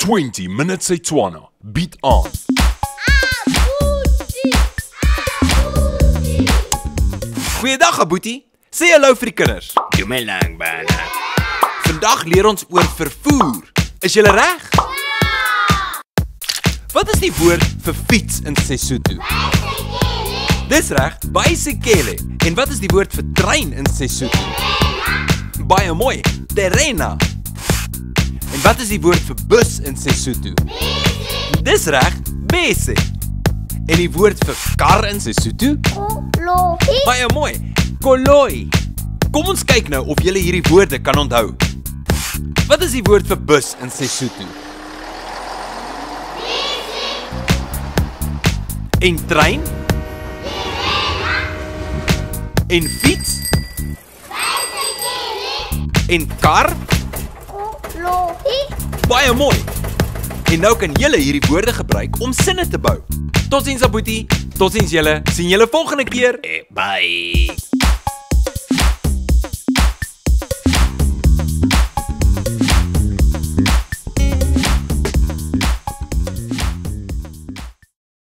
20 Minutes Setswana bied aan. Goeiedag, Aboetie. Sê hallo vir die kinders. Jumelang bana. Vandag leer ons oor vervoer. Is julle reg? Wat is die woord vir fiets in Sesotho? Dis reg, bicycle. En wat is die woord vir trein in Sesotho? Baie mooi, terena. En wat is die woord vir bus in Sesotho? Dis reg, bese. En die woord vir kar in Sesotho? Baie mooi, koloi. Kom ons kyk nou of julle hierdie woorde kan onthou. Wat is die woord vir bus in Sesotho? En trein? En fiets? En kar? Baie mooi. En nou kan julle hierdie woorde gebruik om sinne te bou. Totsiens, Aboetie. Totsiens julle. Sien julle volgende keer. Bye.